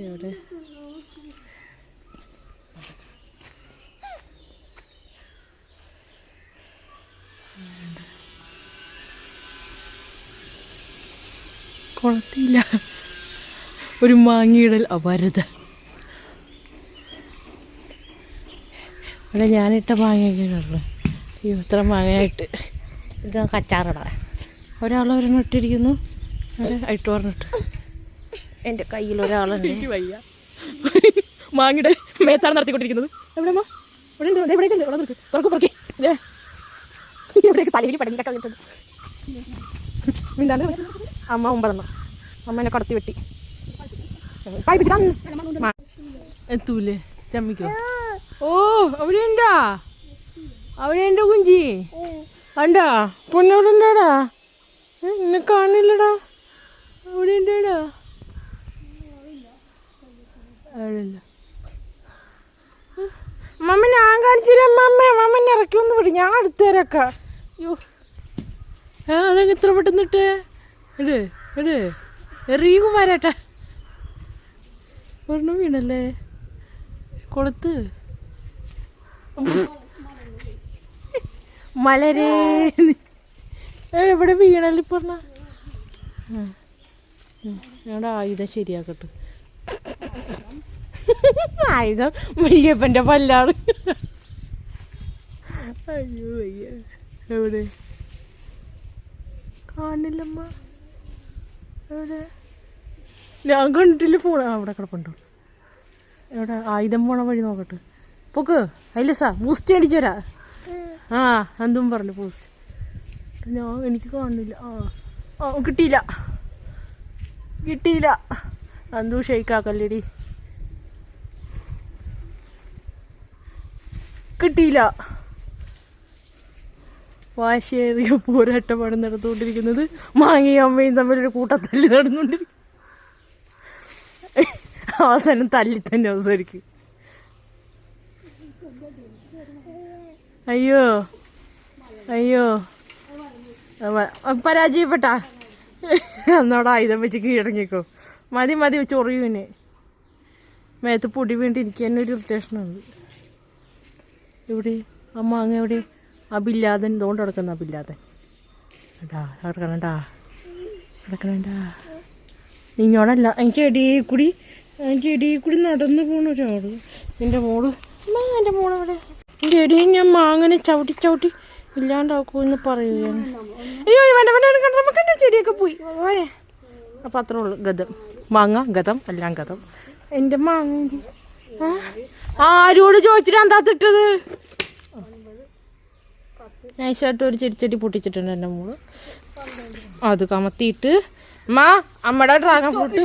എവിടെ കുളത്തില്ല. ഒരു മാങ്ങയിടൽ അപാരത. ഇവിടെ ഞാനിട്ട മാങ്ങയൊക്കെ ഉള്ളു. ഇത്ര മാങ്ങയായിട്ട് ഇത് കച്ചാറിടാം. ഒരാളൊരെണ്ണം ഇട്ടിരിക്കുന്നു, ഇട്ട് പറഞ്ഞിട്ട് എൻ്റെ കയ്യിൽ ഒരാളുണ്ട്. വയ്യ മാങ്ങയുടെ മേത്താണ് നടത്തിക്കൊണ്ടിരിക്കുന്നത്. എവിടെ ഇവിടേക്ക് പുറക്കി ഇവിടേക്ക് തലയിൽ പടങ്ങിട്ടൊക്കെ കിട്ടുന്നത്. മിണ്ടാണ് അമ്മ 9 അമ്മേനെ കടത്തി വെട്ടി എത്തൂലേ ചമ്മിക്കോ? ഓ അവിടെയുണ്ടാ, അവിടെയുണ്ടോ കുഞ്ചി? കണ്ടാ പൊന്നോടെ ഉണ്ടാടാ, എന്നെ കാണില്ലടാ. അവിടെ ഉണ്ടാടാ, അവിടെയില്ല. മമ്മ ഞാൻ കാണിച്ചില്ല. മമ്മനെ ഇറക്കി ഒന്ന് വിടും, ഞാൻ അടുത്ത് തരക്ക. അയ്യോ അതൊക്കെ ഇത്ര പെട്ടെന്നിട്ട് ഇട് ഇട് എറിയും വരട്ടെ. ഒരെണ്ണം വീണല്ലേ കൊളുത്ത്. മലരേ എവിടെ വീണല്ലേ പറഞ്ഞ. ഞങ്ങളുടെ ആയുധം ശരിയാക്കട്ടെ. ആയുധം വല്യപ്പൻ്റെ പല്ലാണ്. അയ്യോ അയ്യോ എവിടെ കാണില്ലമ്മ, എവിടെ? ഞാൻ കണ്ടിട്ടില്ല. ഫോൺ അവിടെ കിടപ്പുണ്ടോ? എവിടെ? ആയുധം പോണ വഴി നോക്കട്ടെ. പൊക്ക് അയിലസാ ബൂസ്റ്റ് അടിച്ചു തരാ. ആ എന്തും പറഞ്ഞു ബൂസ്റ്റ്. എനിക്ക് കാണുന്നില്ല. കിട്ടിയില്ല കിട്ടിയില്ല. എന്തു ഷെയ്ക്കാക്കല്ലേടി, കിട്ടിയില്ല. വാശിയേറിയ പോരാട്ടമാണ് നടന്നുകൊണ്ടിരിക്കുന്നത്. മാങ്ങയും അമ്മയും തമ്മിലൊരു കൂട്ടത്തല്ലി നടന്നുകൊണ്ടിരിക്കും. അവസാനം തല്ലി തന്നെ അവസാനിക്കും. അയ്യോ അയ്യോ പരാജയപ്പെട്ടാ. എന്നോട് ആയുധം വെച്ച് കീഴടങ്ങിക്കോ. മതി മതി ചൊറിയും. പിന്നെ മേത്ത് പൊടി വീണ്ട് എനിക്ക് തന്നെ ഒരു ഇറിറ്റേഷനുണ്ട്. എവിടെ ആ മാങ്ങ? എവിടെ? അബില്ലാതൻ ഇതുകൊണ്ട് കിടക്കുന്ന അബില്ലാതൻ കേട്ടാ കിടക്കണണ്ടാ കിടക്കണണ്ടാ. നിന്നോടല്ല, എനിക്ക് ഇടയിൽ കൂടി നടന്നു പോണ ഒരാള്. എൻ്റെ മോള് എൻ്റെ മോളെവിടെ? എൻ്റെ ഇടയിൽ ഞാൻ മാങ്ങനെ ചവിട്ടി ഇല്ലാണ്ടാക്കുമെന്ന് പറയുകയാണ്. അയ്യോ വേണ്ട നമുക്ക് എൻ്റെ ചെടിയൊക്കെ പോയി പോരെ. അപ്പം അത്രേ ഉള്ളൂ. ഗതം മാങ്ങ ഗതം എല്ലാം ഗതം. എൻ്റെ മാങ്ങ ആരോട് ചോദിച്ചിട്ട് എന്താ തിട്ടത്? നൈസായിട്ട് ഒരു ചെടി പൊട്ടിച്ചിട്ടുണ്ട് എൻ്റെ മോള്. അത് കമത്തിയിട്ട് അമ്മയുടെ ഡ്രാഗൺ ഫ്രൂട്ട്